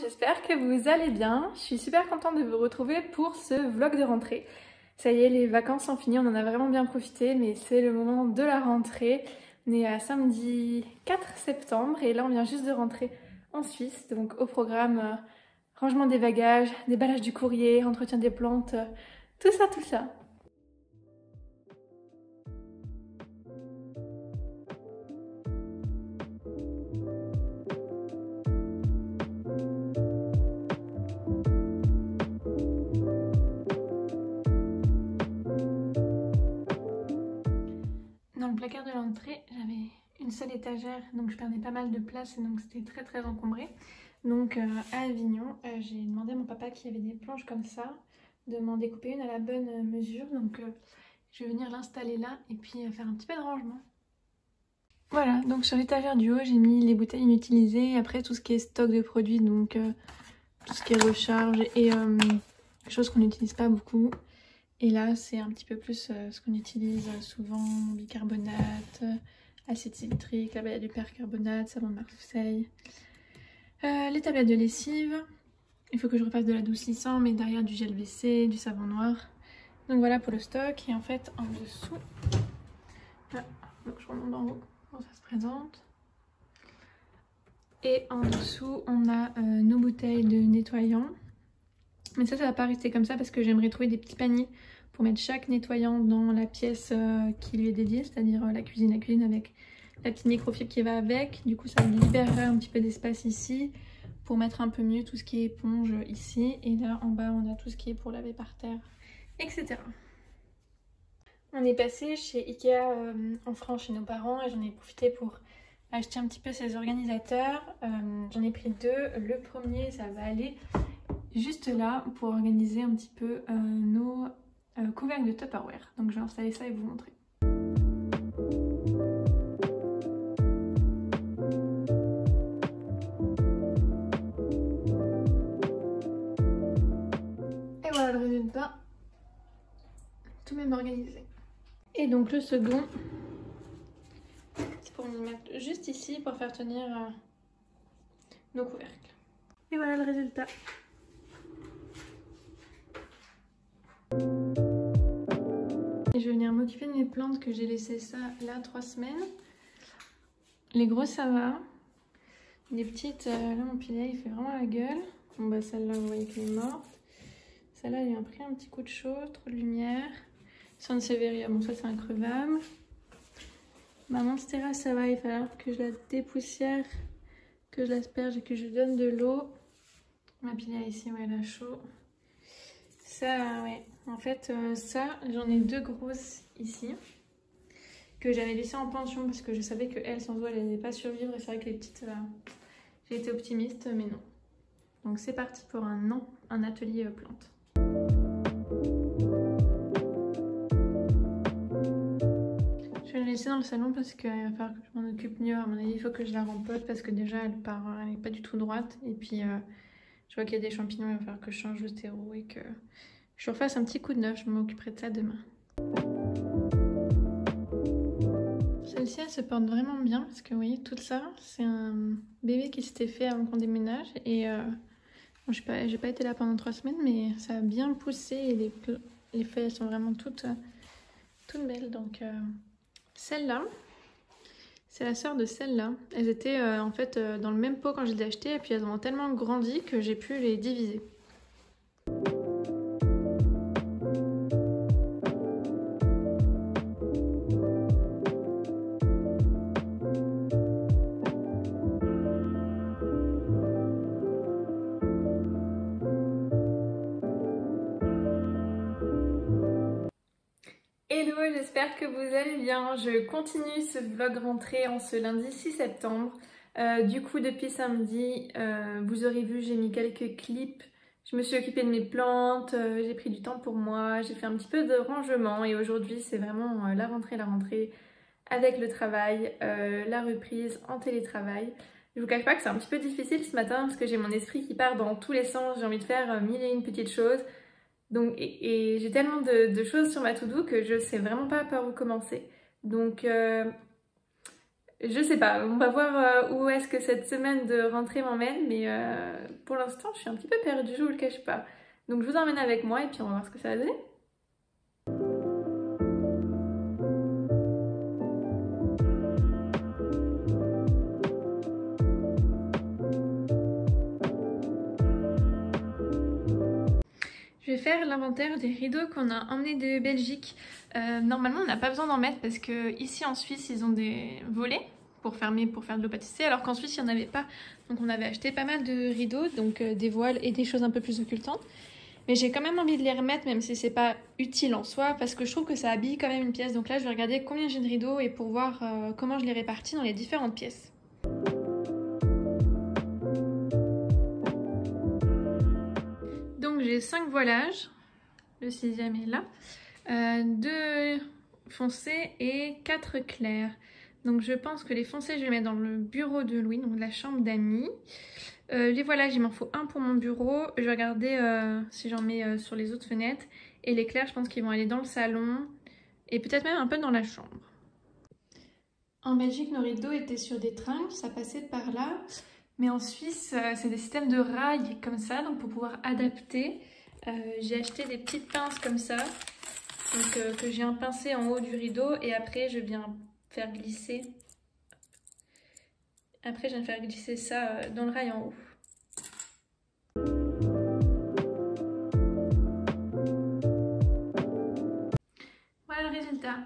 j'espère que vous allez bien. Je suis super contente de vous retrouver pour ce vlog de rentrée. Ça y est, les vacances sont finies, on en a vraiment bien profité, mais c'est le moment de la rentrée. On est à samedi 4 septembre et là on vient juste de rentrer en Suisse. Donc au programme, rangement des bagages, déballage du courrier, entretien des plantes, tout ça, tout ça. Dans le placard de l'entrée, j'avais une seule étagère, donc je perdais pas mal de place et donc c'était très encombré. Donc à Avignon, j'ai demandé à mon papa qui avait des planches comme ça, de m'en découper une à la bonne mesure. Donc je vais venir l'installer là et puis faire un petit peu de rangement. Voilà, donc sur l'étagère du haut, j'ai mis les bouteilles inutilisées, après tout ce qui est stock de produits, donc tout ce qui est recharge et choses qu'on n'utilise pas beaucoup. Et là, c'est un petit peu plus ce qu'on utilise souvent, bicarbonate, acide citrique, la balayette du percarbonate, savon de Marseille, les tablettes de lessive. Il faut que je refasse de l'adoucissant, mais derrière du gel WC, du savon noir. Donc voilà pour le stock. Et en fait, en dessous, là, donc je remonte en haut, comment ça se présente. Et en dessous, on a nos bouteilles de nettoyant. Mais ça va pas rester comme ça parce que j'aimerais trouver des petits paniers pour mettre chaque nettoyant dans la pièce qui lui est dédiée, c'est-à-dire la cuisine avec la petite microfibre qui va avec. Du coup, ça libérerait un petit peu d'espace ici pour mettre un peu mieux tout ce qui est éponge ici. Et là, en bas, on a tout ce qui est pour laver par terre, etc. On est passé chez Ikea en France chez nos parents et j'en ai profité pour acheter un petit peu ces organisateurs. J'en ai pris deux. Le premier, ça va aller juste là pour organiser un petit peu nos couvercles de Tupperware. Donc je vais installer ça et vous montrer. Et voilà le résultat. Tout même organisé. Et donc le second, c'est pour me mettre juste ici pour faire tenir nos couvercles. Et voilà le résultat. Et je vais venir m'occuper de mes plantes que j'ai laissé ça là 3 semaines. Les grosses ça va. Les petites, là mon pilier il fait vraiment la gueule. Bon bah celle-là vous voyez qu'elle est morte. Celle-là elle a pris un petit coup de chaud, trop de lumière. Sansevieria, bon ça c'est increvable. Ma monstera ça va, il va falloir que je la dépoussière, que je l'asperge et que je lui donne de l'eau. Ma pilier ici ouais elle a chaud. Ça ouais, en fait ça j'en ai deux grosses ici que j'avais laissées en pension parce que je savais qu'elles sans eau elles n'allaient pas survivre et c'est vrai que les petites j'ai été optimiste mais non. Donc c'est parti pour un atelier plante. Je vais la laisser dans le salon parce qu'il va falloir que je m'en occupe mieux. À mon avis il faut que je la rempote parce que déjà elle n'est pas du tout droite et puis je vois qu'il y a des champignons, il va falloir que je change le terreau et que je refasse un petit coup de neuf, je m'occuperai de ça demain. Celle-ci elle se porte vraiment bien parce que vous voyez tout ça, c'est un bébé qui s'était fait avant qu'on déménage et bon, j'ai pas été là pendant 3 semaines mais ça a bien poussé et les feuilles elles sont vraiment toutes belles. Donc celle-là, c'est la sœur de celle-là. Elles étaient en fait dans le même pot quand je les ai achetées et puis elles ont tellement grandi que j'ai pu les diviser. Hello, j'espère que vous allez bien. Je continue ce vlog rentrée en ce lundi 6 septembre. Du coup, depuis samedi, vous aurez vu, j'ai mis quelques clips. Je me suis occupée de mes plantes, j'ai pris du temps pour moi, j'ai fait un petit peu de rangement et aujourd'hui, c'est vraiment la rentrée avec le travail, la reprise en télétravail. Je vous cache pas que c'est un petit peu difficile ce matin parce que j'ai mon esprit qui part dans tous les sens, j'ai envie de faire mille et une petites choses. Donc, et j'ai tellement de choses sur ma to-do que je sais vraiment pas par où commencer. Donc Je sais pas, on va voir où est-ce que cette semaine de rentrée m'emmène, mais pour l'instant je suis un petit peu perdue, je vous le cache pas. Donc je vous emmène avec moi et puis on va voir ce que ça va donner. Je vais faire l'inventaire des rideaux qu'on a emmenés de Belgique. Normalement, on n'a pas besoin d'en mettre parce que ici en Suisse, ils ont des volets pour fermer, pour faire de l'eau pâtissée, alors qu'en Suisse, il n'y en avait pas. Donc on avait acheté pas mal de rideaux, donc des voiles et des choses un peu plus occultantes. Mais j'ai quand même envie de les remettre, même si c'est pas utile en soi, parce que je trouve que ça habille quand même une pièce. Donc là, je vais regarder combien j'ai de rideaux et pour voir comment je les répartis dans les différentes pièces. Donc j'ai 5 voilages, le 6e est là, 2 foncés et 4 clairs. Donc je pense que les foncés je vais les mettre dans le bureau de Louis, donc la chambre d'amis. Les voilages il m'en faut un pour mon bureau, je vais regarder si j'en mets sur les autres fenêtres. Et les clairs je pense qu'ils vont aller dans le salon et peut-être même un peu dans la chambre. En Belgique nos rideaux étaient sur des tringles, ça passait par là. Mais en Suisse, c'est des systèmes de rails comme ça, donc pour pouvoir adapter, j'ai acheté des petites pinces comme ça, donc que j'ai un pincé en haut du rideau et après je viens faire glisser. Après, je viens faire glisser ça dans le rail en haut. Voilà le résultat.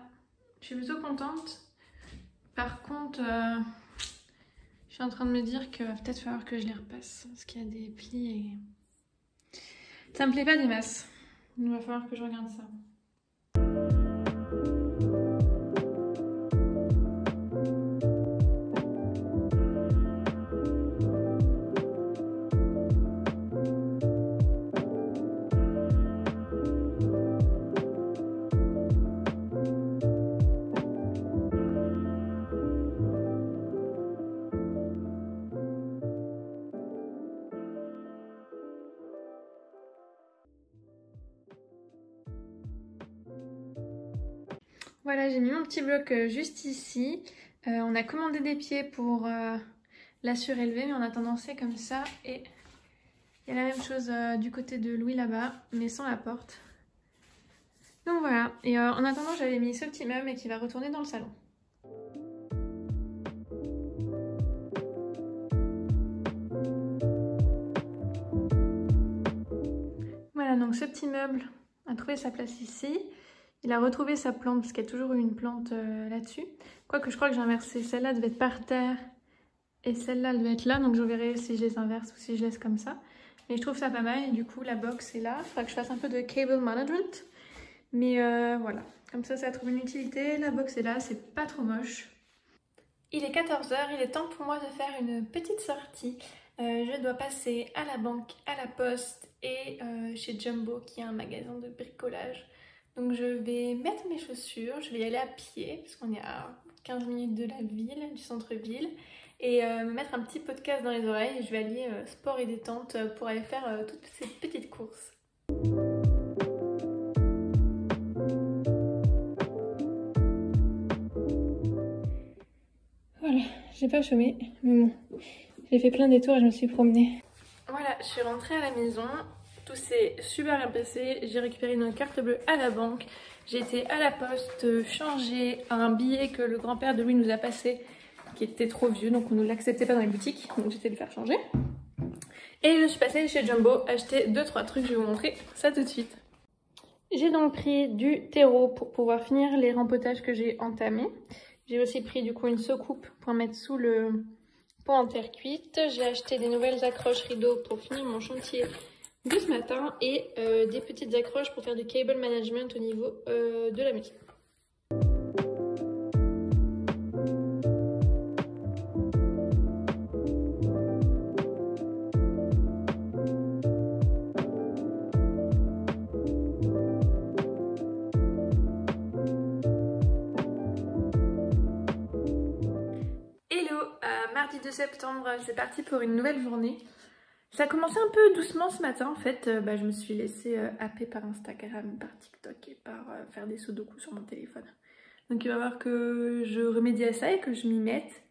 Je suis plutôt contente. Par contre, je suis en train de me dire que va peut-être falloir que je les repasse parce qu'il y a des plis et ça me plaît pas des masses. Il va falloir que je regarde ça. Voilà, j'ai mis mon petit bloc juste ici. On a commandé des pieds pour la surélever, mais en attendant c'est comme ça. Et il y a la même chose du côté de Louis là-bas, mais sans la porte. Donc voilà, et en attendant j'avais mis ce petit meuble et qui va retourner dans le salon. Voilà, donc ce petit meuble a trouvé sa place ici. Il a retrouvé sa plante parce qu'il y a toujours eu une plante là-dessus. Quoique je crois que j'ai inversé. Celle-là devait être par terre et celle-là devait être là. Donc je verrai si je les inverse ou si je laisse comme ça. Mais je trouve ça pas mal et du coup la box est là. Il faudra que je fasse un peu de cable management. Mais voilà, comme ça trouve une utilité. La box est là, c'est pas trop moche. Il est 14 h, il est temps pour moi de faire une petite sortie. Je dois passer à la banque, à la poste et chez Jumbo qui est un magasin de bricolage. Donc je vais mettre mes chaussures, je vais y aller à pied parce qu'on est à 15 minutes de la ville, du centre-ville. Et me mettre un petit podcast dans les oreilles et je vais allier sport et détente pour aller faire toutes ces petites courses. Voilà, j'ai pas chômé, mais bon, j'ai fait plein de détours et je me suis promenée. Voilà, je suis rentrée à la maison, tout s'est super bien passé, j'ai récupéré une carte bleue à la banque, j'ai été à la poste changer un billet que le grand-père de Louis nous a passé, qui était trop vieux, donc on ne l'acceptait pas dans les boutiques, donc j'étais le faire changer. Et je suis passée chez Jumbo acheter 2-3 trucs, je vais vous montrer ça tout de suite. J'ai donc pris du terreau pour pouvoir finir les rempotages que j'ai entamés. J'ai aussi pris du coup une secoupe pour mettre sous le pot en terre cuite. J'ai acheté des nouvelles accroches rideaux pour finir mon chantier de ce matin et des petites accroches pour faire du cable management au niveau de la maison. Mardi 2 septembre, c'est parti pour une nouvelle journée. Ça a commencé un peu doucement ce matin en fait, je me suis laissée happer par Instagram, par TikTok et par faire des sudoku sur mon téléphone. Donc il va falloir que je remédie à ça et que je m'y mette.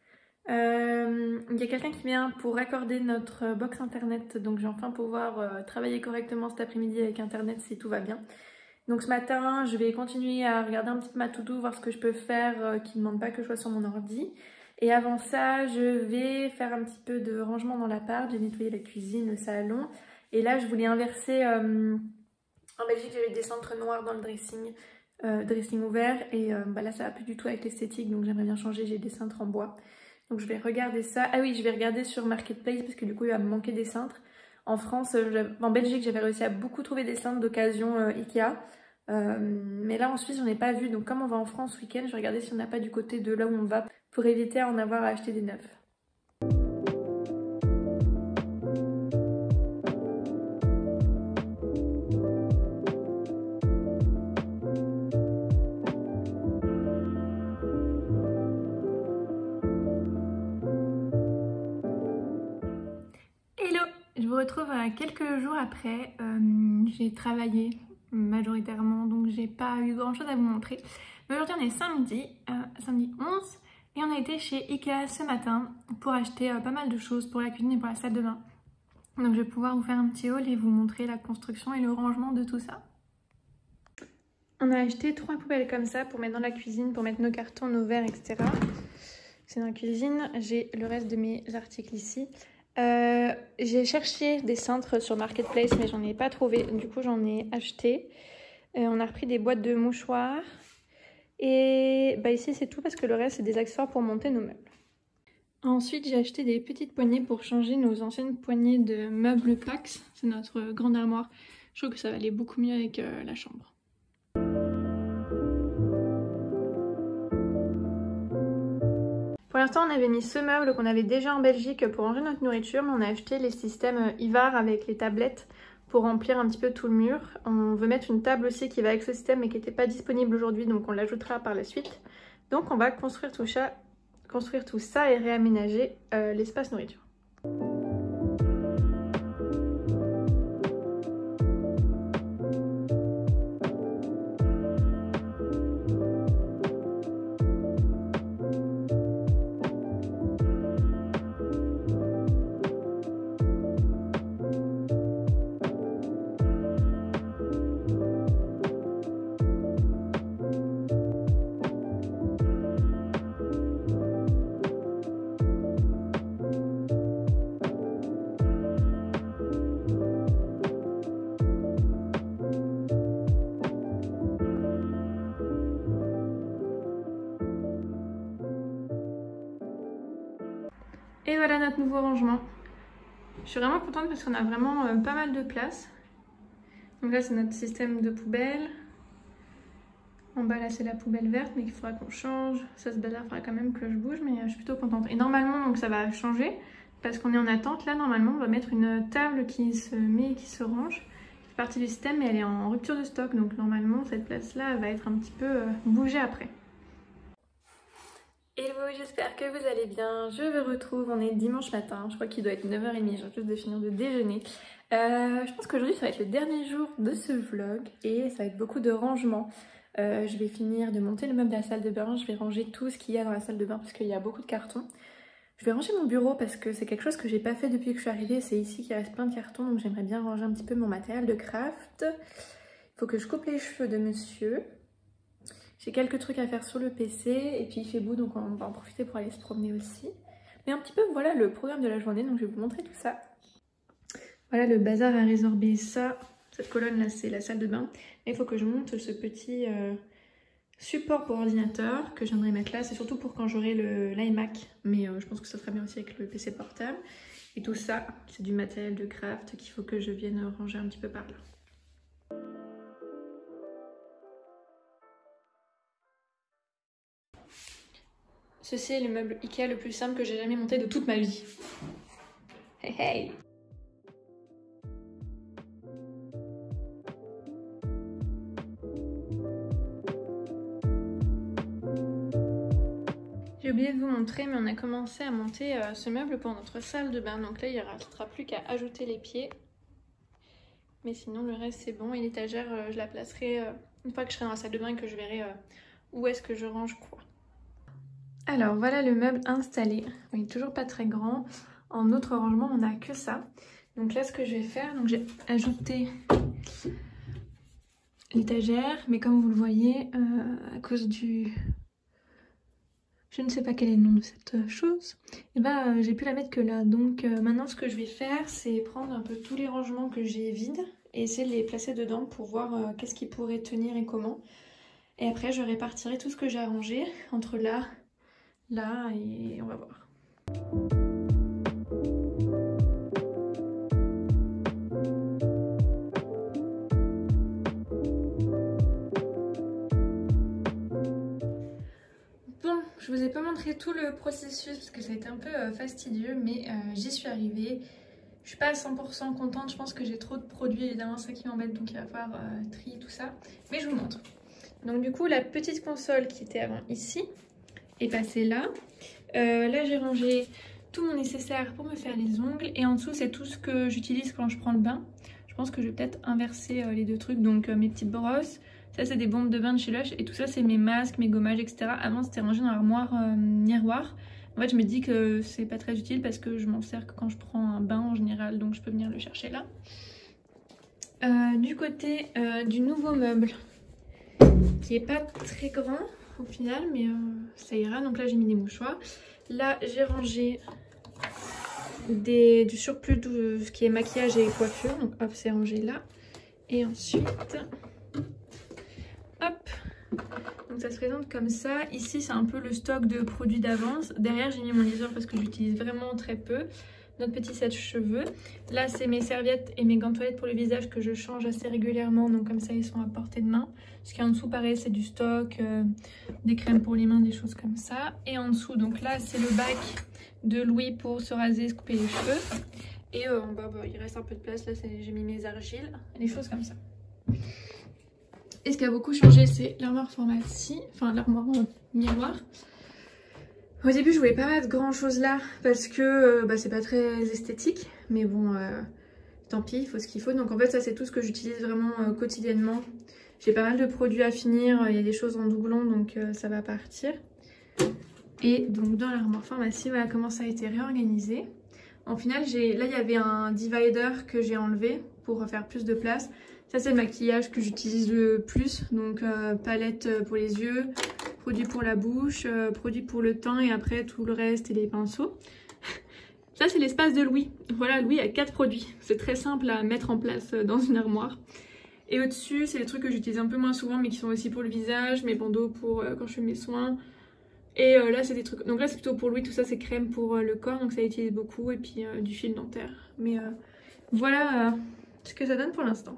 Il y a quelqu'un qui vient pour raccorder notre box internet, donc je vais enfin pouvoir travailler correctement cet après-midi avec internet si tout va bien. Donc ce matin, je vais continuer à regarder un petit peu ma to-do, voir ce que je peux faire qui ne demande pas que je sois sur mon ordi. Et avant ça, je vais faire un petit peu de rangement dans l'appart, j'ai nettoyé la cuisine, le salon. Et là, je voulais inverser. En Belgique, j'avais des cintres noirs dans le dressing ouvert. Et bah là, ça va plus du tout avec l'esthétique, donc j'aimerais bien changer, j'ai des cintres en bois. Donc je vais regarder ça. Ah oui, je vais regarder sur Marketplace parce que du coup il va me manquer des cintres. En France, en Belgique, j'avais réussi à beaucoup trouver des cintres d'occasion Ikea. Mais là en Suisse, j'en ai pas vu. Donc comme on va en France ce week-end, je vais regarder si on n'a pas du côté de là où on va pour éviter à en avoir à acheter des neufs. Hello, je vous retrouve quelques jours après. J'ai travaillé majoritairement, donc j'ai pas eu grand chose à vous montrer. Mais aujourd'hui on est samedi 11, et on a été chez Ikea ce matin pour acheter pas mal de choses pour la cuisine et pour la salle de bain. Donc je vais pouvoir vous faire un petit haul et vous montrer la construction et le rangement de tout ça. On a acheté 3 poubelles comme ça pour mettre dans la cuisine, pour mettre nos cartons, nos verres, etc. C'est dans la cuisine. J'ai le reste de mes articles ici. J'ai cherché des cintres sur Marketplace mais j'en ai pas trouvé, du coup j'en ai acheté. On a repris des boîtes de mouchoirs et bah ici c'est tout parce que le reste c'est des accessoires pour monter nos meubles. Ensuite j'ai acheté des petites poignées pour changer nos anciennes poignées de meubles Pax, c'est notre grande armoire. Je trouve que ça va aller beaucoup mieux avec la chambre. Pour l'instant, on avait mis ce meuble qu'on avait déjà en Belgique pour ranger notre nourriture, mais on a acheté les systèmes Ivar avec les tablettes pour remplir un petit peu tout le mur. On veut mettre une table aussi qui va avec ce système mais qui n'était pas disponible aujourd'hui, donc on l'ajoutera par la suite. Donc on va construire tout ça et réaménager l'espace nourriture. Et voilà notre nouveau rangement. Je suis vraiment contente parce qu'on a vraiment pas mal de place. Donc là c'est notre système de poubelle. En bas là c'est la poubelle verte mais qu'il faudra qu'on change. Ça ce bazar, il faudra quand même que je bouge, mais je suis plutôt contente. Et normalement donc ça va changer parce qu'on est en attente. Là normalement on va mettre une table qui se met et qui se range. C'est partie du système mais elle est en rupture de stock. Donc normalement cette place là va être un petit peu bougée après. Hello, j'espère que vous allez bien. Je vous retrouve, on est dimanche matin, je crois qu'il doit être 9h30, j'ai juste de finir de déjeuner. Je pense qu'aujourd'hui ça va être le dernier jour de ce vlog et ça va être beaucoup de rangement. Je vais finir de monter le meuble de la salle de bain, je vais ranger tout ce qu'il y a dans la salle de bain parce qu'il y a beaucoup de cartons. Je vais ranger mon bureau parce que c'est quelque chose que j'ai pas fait depuis que je suis arrivée, c'est ici qu'il reste plein de cartons donc j'aimerais bien ranger un petit peu mon matériel de craft. Il faut que je coupe les cheveux de monsieur. J'ai quelques trucs à faire sur le PC et puis il fait beau donc on va en profiter pour aller se promener aussi. Mais un petit peu voilà le programme de la journée, donc je vais vous montrer tout ça. Voilà le bazar à résorber ça. Cette colonne là c'est la salle de bain. Mais il faut que je monte ce petit support pour ordinateur que je viendrai mettre là. C'est surtout pour quand j'aurai l'iMac, mais je pense que ça sera bien aussi avec le PC portable. Et tout ça c'est du matériel de craft qu'il faut que je vienne ranger un petit peu par là. Ceci est le meuble Ikea le plus simple que j'ai jamais monté de toute ma vie. Hey hey! J'ai oublié de vous montrer, mais on a commencé à monter ce meuble pour notre salle de bain. Donc là, il ne restera plus qu'à ajouter les pieds. Mais sinon, le reste, c'est bon. Et l'étagère, je la placerai une fois que je serai dans la salle de bain et que je verrai où est-ce que je range quoi. Alors voilà le meuble installé. Il n'est toujours pas très grand. En autre rangement, on n'a que ça. Donc là, ce que je vais faire, donc j'ai ajouté l'étagère, mais comme vous le voyez, à cause du... Je ne sais pas quel est le nom de cette chose, et ben j'ai pu la mettre que là. Donc maintenant, ce que je vais faire, c'est prendre un peu tous les rangements que j'ai vides et essayer de les placer dedans pour voir qu'est-ce qui pourrait tenir et comment. Et après, je répartirai tout ce que j'ai arrangé entre là, là et on va voir. Bon, je vous ai pas montré tout le processus parce que ça a été un peu fastidieux, mais j'y suis arrivée. Je suis pas à 100% contente, je pense que j'ai trop de produits, évidemment, ça qui m'embête, donc il va falloir trier tout ça. Mais je vous montre. Donc du coup, la petite console qui était avant ici est passée là. Là, j'ai rangé tout mon nécessaire pour me faire les ongles. Et en dessous, c'est tout ce que j'utilise quand je prends le bain. Je pense que je vais peut-être inverser les deux trucs. Donc mes petites brosses, ça c'est des bombes de bain de chez Lush. Et tout ça, c'est mes masques, mes gommages, etc. Avant, c'était rangé dans l'armoire miroir. En fait, je me dis que c'est pas très utile parce que je m'en sers que quand je prends un bain en général. Donc je peux venir le chercher là. Du côté du nouveau meuble, qui est pas très grand au final, mais ça ira. Donc là, j'ai mis des mouchoirs. Là, j'ai rangé du surplus de ce qui est maquillage et coiffure. Donc hop, c'est rangé là. Et ensuite, hop. Donc ça se présente comme ça. Ici, c'est un peu le stock de produits d'avance. Derrière, j'ai mis mon liseur parce que j'utilise vraiment très peu. Notre petit sèche-cheveux. Là, c'est mes serviettes et mes gants de toilette pour le visage que je change assez régulièrement. Donc comme ça, ils sont à portée de main. Ce qui est en dessous, pareil, c'est du stock, des crèmes pour les mains, des choses comme ça. Et en dessous, donc là, c'est le bac de Louis pour se raser, se couper les cheveux. Et en bas, il reste un peu de place. Là, j'ai mis mes argiles, des choses comme ça. Et ce qui a beaucoup changé, c'est l'armoire pharmacie, enfin l'armoire miroir. Au début, je voulais pas mettre grand chose là parce que c'est pas très esthétique, mais bon, tant pis, il faut ce qu'il faut. Donc en fait, ça c'est tout ce que j'utilise vraiment quotidiennement. J'ai pas mal de produits à finir, il y a des choses en doublon, donc ça va partir. Et donc dans l'armoire pharmacie, voilà comment ça a été réorganisé. En final, là il y avait un divider que j'ai enlevé pour faire plus de place. Ça c'est le maquillage que j'utilise le plus, donc palette pour les yeux, produit pour la bouche, produit pour le teint et après tout le reste et les pinceaux. Ça c'est l'espace de Louis. Voilà, Louis a 4 produits. C'est très simple à mettre en place dans une armoire. Et au-dessus, c'est les trucs que j'utilise un peu moins souvent mais qui sont aussi pour le visage, mes bandeaux pour quand je fais mes soins. Et là c'est des trucs, donc là c'est plutôt pour Louis, tout ça c'est crème pour le corps, donc ça utilise beaucoup, et puis du fil dentaire. Mais voilà ce que ça donne pour l'instant.